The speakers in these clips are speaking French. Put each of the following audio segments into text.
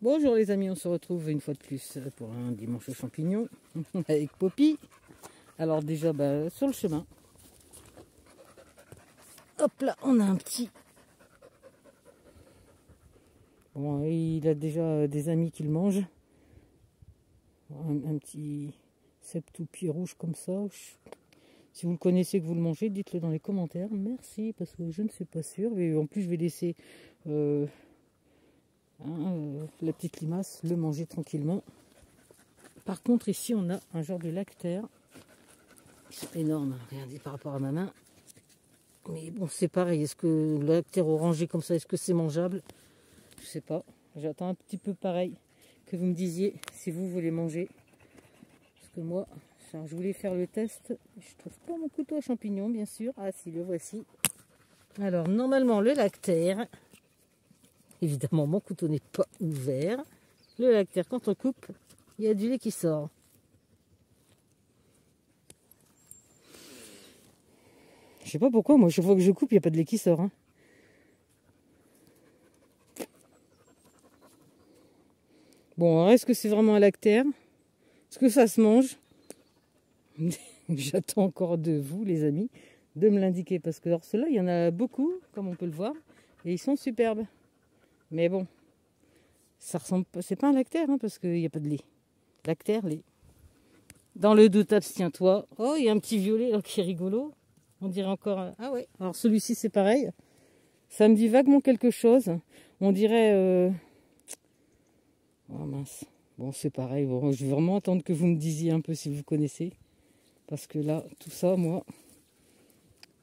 Bonjour les amis, on se retrouve une fois de plus pour un dimanche aux champignons avec Poppy. Alors déjà sur le chemin, hop là, on a un petit. Bon, il a déjà des amis qui le mangent. Un petit cèpe tout pied rouge comme ça. Si vous le connaissez, que vous le mangez, dites-le dans les commentaires. Merci, parce que je ne suis pas sûre. Mais en plus, je vais laisser la petite limace le manger tranquillement. Par contre, ici, on a un genre de lactaire. Ils sont énormes, regardez par rapport à ma main. Mais bon, c'est pareil. Est-ce que le lactaire orangé comme ça, est-ce que c'est mangeable? Je sais pas. J'attends un petit peu pareil que vous me disiez si vous voulez manger. Parce que moi, je voulais faire le test. Je trouve pas mon couteau à champignons, bien sûr. Ah si, le voici. Alors, normalement, le lactaire. Évidemment, mon couteau n'est pas ouvert. Le lactaire, quand on coupe, il y a du lait qui sort. Je sais pas pourquoi, moi, chaque fois que je coupe, il n'y a pas de lait qui sort. Hein. Bon, alors, est-ce que c'est vraiment un lactaire? Est-ce que ça se mange? J'attends encore de vous, les amis, de me l'indiquer. Parce que alors, ceux-là, il y en a beaucoup, comme on peut le voir. Et ils sont superbes. Mais bon, ça ressemble pas. C'est pas un lactaire, hein, parce qu'il n'y a pas de lait. Lactaire, lait. Dans le doute, abstiens-toi. Oh, il y a un petit violet là qui est rigolo. On dirait encore... Ah ouais. Alors celui-ci, c'est pareil. Ça me dit vaguement quelque chose. On dirait... Oh mince. Bon, c'est pareil. Bon, je vais vraiment attendre que vous me disiez un peu si vous connaissez. Parce que là, tout ça, moi...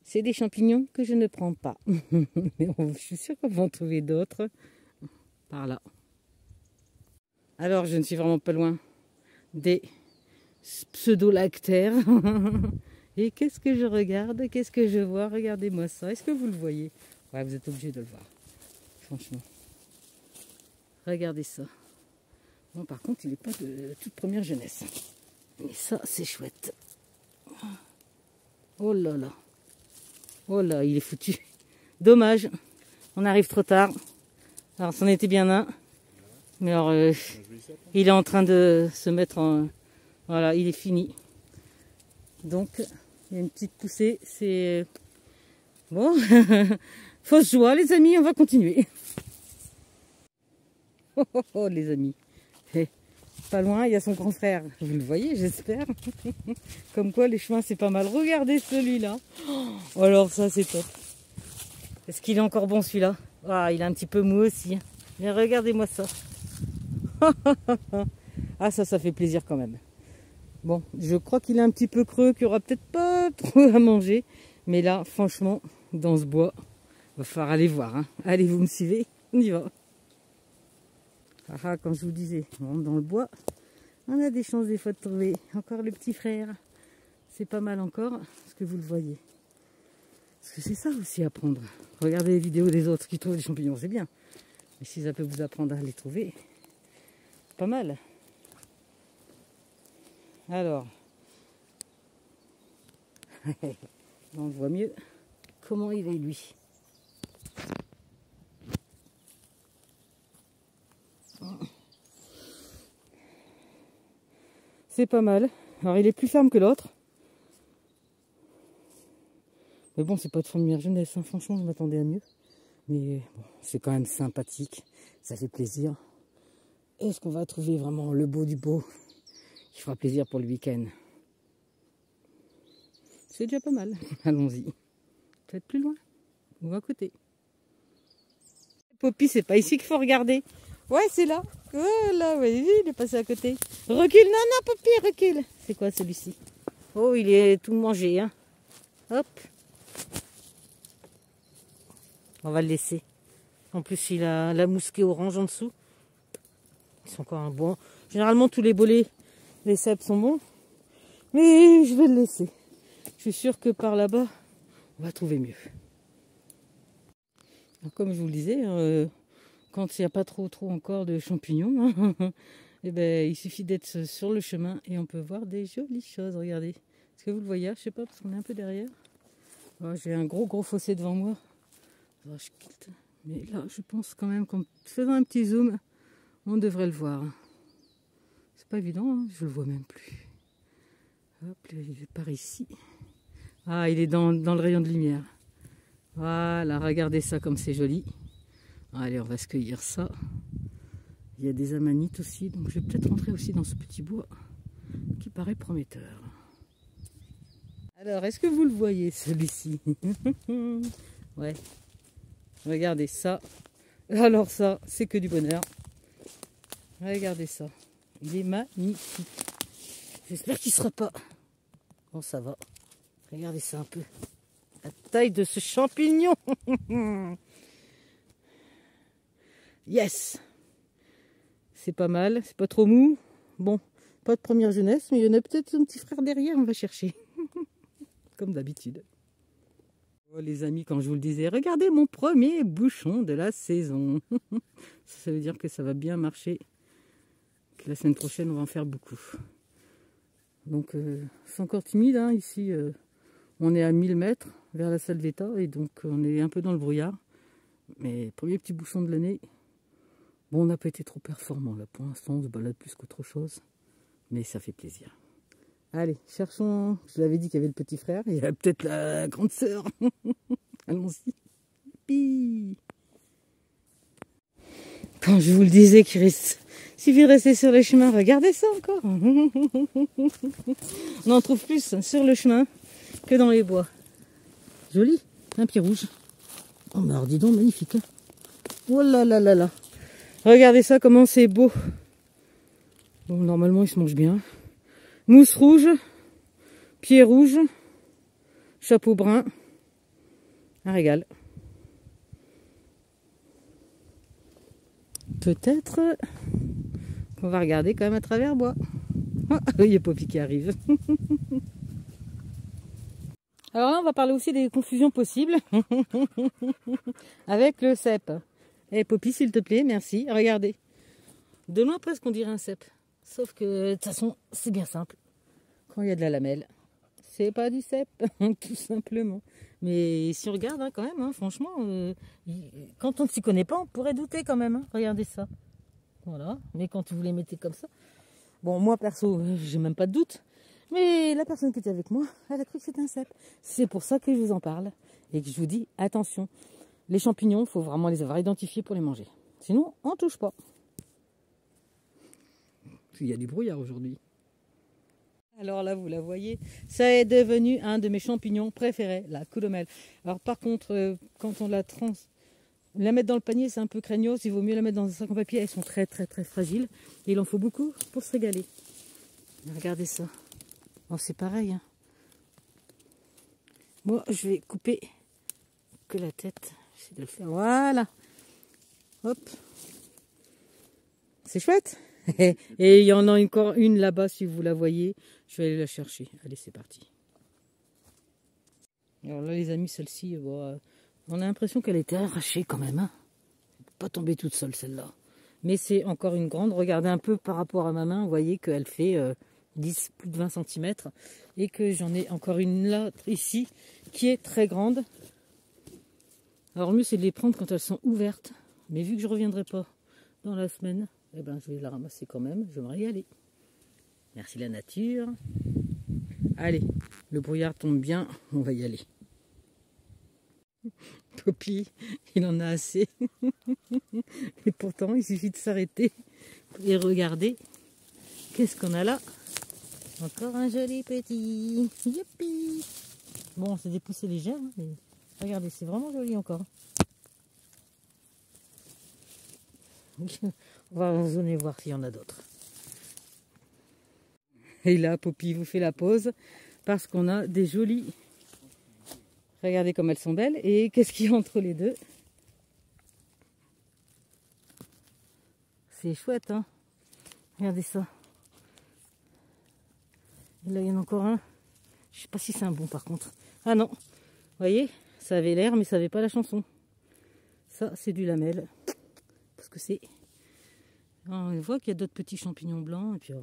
C'est des champignons que je ne prends pas. Mais je suis sûre qu'on va en trouver d'autres. Par là. Alors, je ne suis vraiment pas loin des pseudo-lactaires. Et qu'est-ce que je regarde? Qu'est-ce que je vois? Regardez-moi ça. Est-ce que vous le voyez? Ouais, vous êtes obligé de le voir. Franchement. Regardez ça. Bon, par contre, il n'est pas de toute première jeunesse. Mais ça, c'est chouette. Oh là là. Oh là, il est foutu. Dommage. On arrive trop tard. Alors, c'en était bien un. Mais alors, il est en train de se mettre en... Voilà, il est fini. Donc, il y a une petite poussée. C'est... Bon, fausse joie, les amis, on va continuer. Oh, oh, oh, les amis. Et pas loin, il y a son grand frère. Vous le voyez, j'espère. Comme quoi, les chemins, c'est pas mal. Regardez celui-là. Oh, alors ça, c'est top. Est-ce qu'il est encore bon, celui-là? Ah, il est un petit peu mou aussi. Mais regardez-moi ça. Ah, ça fait plaisir quand même. Bon, je crois qu'il est un petit peu creux, qu'il n'y aura peut-être pas trop à manger. Mais là, franchement, dans ce bois, il va falloir aller voir. Hein. Allez, vous me suivez? On y va. Ah, comme je vous disais, bon, dans le bois, on a des chances des fois de trouver encore le petit frère. C'est pas mal encore, parce que vous le voyez. Parce que c'est ça aussi à apprendre. Regardez les vidéos des autres qui trouvent des champignons, c'est bien. Mais si ça peut vous apprendre à les trouver, pas mal. Alors, on voit mieux comment il est lui. C'est pas mal. Alors il est plus ferme que l'autre. Mais bon, c'est pas de première jeunesse, hein. Franchement, je m'attendais à mieux. Mais bon, c'est quand même sympathique. Ça fait plaisir. Est-ce qu'on va trouver vraiment le beau du beau qui fera plaisir pour le week-end? C'est déjà pas mal. Allons-y. Peut-être plus loin ou à côté. Poppy, c'est pas ici qu'il faut regarder. Ouais, c'est là. Oh là, ouais, il est passé à côté. Recule, non, non, Poppy, recule. C'est quoi celui-ci? Oh, il est tout mangé, hein. Hop. On va le laisser. En plus, il a la mousquée orange en dessous. Ils sont encore bons. Généralement, tous les bolets, les cèpes sont bons. Mais je vais le laisser. Je suis sûre que par là-bas, on va trouver mieux. Alors, comme je vous le disais, quand il n'y a pas trop encore de champignons, et ben, il suffit d'être sur le chemin et on peut voir des jolies choses. Regardez. Est-ce que vous le voyez? Je ne sais pas parce qu'on est un peu derrière. Oh, j'ai un gros fossé devant moi. Oh, je quitte. Mais là, je pense quand même qu'en faisant un petit zoom, On devrait le voir. C'est pas évident, hein, je le vois même plus. Hop, il est par ici. Ah, il est dans le rayon de lumière. Voilà, regardez ça comme c'est joli. Allez, on va se cueillir ça. Il y a des amanites aussi, donc je vais peut-être rentrer aussi dans ce petit bois qui paraît prometteur. Alors, est-ce que vous le voyez, celui-ci? Ouais. Regardez ça. Alors ça, c'est que du bonheur. Regardez ça. Il est magnifique. J'espère qu'il ne sera pas... Bon, ça va. Regardez ça un peu. La taille de ce champignon. Yes. C'est pas mal. C'est pas trop mou. Bon, pas de première jeunesse, mais il y en a peut-être un petit frère derrière. On va chercher. Comme d'habitude. Oh, les amis, quand je vous le disais, regardez mon premier bouchon de la saison. Ça veut dire que ça va bien marcher. Que la semaine prochaine, on va en faire beaucoup. Donc, c'est encore timide. Hein, ici, on est à 1000 mètres vers la salle d'état. Et donc, on est un peu dans le brouillard. Mais premier petit bouchon de l'année. Bon, on n'a pas été trop performant là. Pour l'instant, on se balade plus qu'autre chose. Mais ça fait plaisir. Allez, cherchons. Je l'avais dit qu'il y avait le petit frère. Il y a peut-être la grande sœur. Allons-y. Youpi. Quand je vous le disais qu'il suffit de rester sur le chemin, regardez ça encore. On en trouve plus sur le chemin que dans les bois. Joli, un pied rouge. Oh, mais alors dis donc, magnifique. Hein. Oh là là là là. Regardez ça, comment c'est beau. Bon, normalement, il se mange bien. Mousse rouge, pied rouge, chapeau brun. Un régal. Peut-être qu'on va regarder quand même à travers bois. Ah, il y a Poppy qui arrive. Alors là, on va parler aussi des confusions possibles avec le cèpe. Eh Poppy, s'il te plaît, merci. Regardez. De loin, presque, on dirait un cèpe. Sauf que, de toute façon, c'est bien simple. Quand il y a de la lamelle, c'est pas du cèpe, tout simplement. Mais si on regarde, hein, quand même, hein, franchement, quand on ne s'y connaît pas, on pourrait douter quand même. Hein. Regardez ça. Voilà. Mais quand vous les mettez comme ça... Bon, moi, perso, j'ai même pas de doute. Mais la personne qui était avec moi, elle a cru que c'était un cèpe. C'est pour ça que je vous en parle. Et que je vous dis, attention. Les champignons, il faut vraiment les avoir identifiés pour les manger. Sinon, on ne touche pas. Il y a du brouillard aujourd'hui. Alors là, vous la voyez, ça est devenu un de mes champignons préférés, la coulomelle. Alors par contre, quand on la mettre dans le panier, c'est un peu craignos. Il vaut mieux la mettre dans un sac en papier. Elles sont très très très fragiles. Et il en faut beaucoup pour se régaler. Regardez ça. Oh, c'est pareil. Hein. Moi, je vais couper que la tête. J'essaie de le faire. Voilà. Hop. C'est chouette. Et il y en a encore une là-bas, si vous la voyez. Je vais aller la chercher. Allez, c'est parti. Alors là, les amis, celle-ci, bon, on a l'impression qu'elle a été arrachée quand même. Hein. Pas tomber toute seule, celle-là. Mais c'est encore une grande. Regardez un peu par rapport à ma main. Vous voyez qu'elle fait 10, plus de 20 cm. Et que j'en ai encore une là, ici, qui est très grande. Alors, le mieux, c'est de les prendre quand elles sont ouvertes. Mais vu que je ne reviendrai pas dans la semaine, eh ben, je vais la ramasser quand même. Je vais me régaler. Merci la nature. Allez, le brouillard tombe bien. On va y aller. Poppy, il en a assez. Et pourtant, il suffit de s'arrêter et regarder. Qu'est-ce qu'on a là? Encore un joli petit. Youpi! Bon, c'est des poussées légères, hein, mais regardez, c'est vraiment joli encore. On va en zoner voir s'il y en a d'autres. Et là, Poppy vous fait la pause parce qu'on a des jolies. Regardez comme elles sont belles. Et qu'est-ce qu'il y a entre les deux? C'est chouette, hein? Regardez ça. Et là, il y en a encore un. Je sais pas si c'est un bon par contre. Ah non. Vous voyez, ça avait l'air, mais ça n'avait pas la chanson. Ça, c'est du lamelle. Parce que c'est... On voit qu'il y a d'autres petits champignons blancs. Et puis,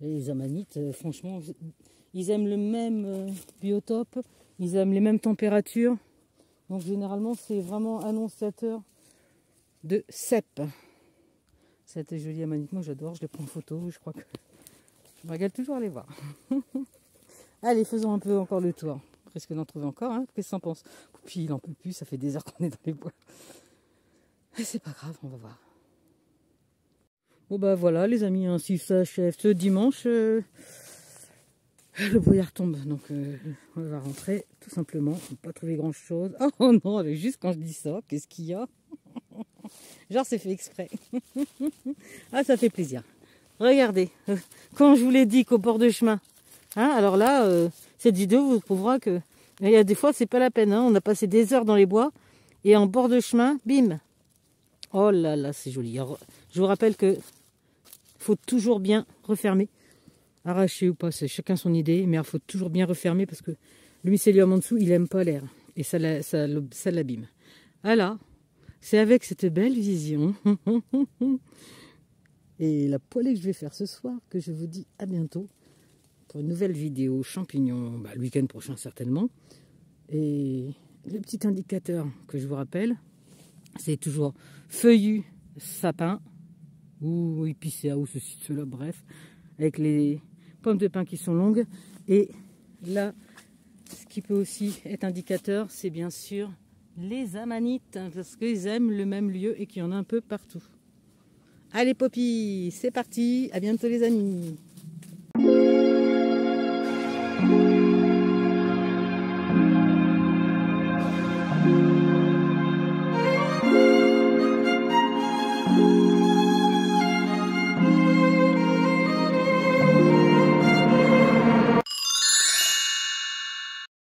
les amanites, franchement, ils aiment le même biotope. Ils aiment les mêmes températures. Donc, généralement, c'est vraiment annonciateur de cèpe. cette jolie amanite, moi j'adore, je les prends en photo, je crois que je me régale toujours à les voir. Allez, faisons un peu encore le tour. Risque d'en trouver encore, hein. Qu'est-ce que t'en penses? Puis il en peut plus, ça fait des heures qu'on est dans les bois. Et c'est pas grave, on va voir. Bon bah voilà les amis, ainsi s'achève ce dimanche. Le brouillard tombe, donc on va rentrer tout simplement. On n'a pas trouvé grand chose. Oh non, juste quand je dis ça, qu'est-ce qu'il y a? Genre c'est fait exprès. Ah, ça fait plaisir. Regardez, quand je vous l'ai dit qu'au bord de chemin, hein, alors là, cette vidéo vous prouvera que il y a des fois c'est pas la peine, hein, on a passé des heures dans les bois et en bord de chemin, bim. Oh là là, c'est joli. Alors, je vous rappelle que faut toujours bien refermer, arracher ou pas, c'est chacun son idée, mais il faut toujours bien refermer parce que le mycélium en dessous, il aime pas l'air et ça l'abîme. Voilà, c'est avec cette belle vision et la poêlée que je vais faire ce soir que je vous dis à bientôt pour une nouvelle vidéo champignons, le week-end prochain certainement. Et le petit indicateur que je vous rappelle, c'est toujours feuillu sapin ou épicéa ou ceci, cela, bref, avec les pommes de pin qui sont longues. Et là, ce qui peut aussi être indicateur, c'est bien sûr les amanites, parce qu'ils aiment le même lieu et qu'il y en a un peu partout. Allez Poppy, c'est parti, à bientôt les amis.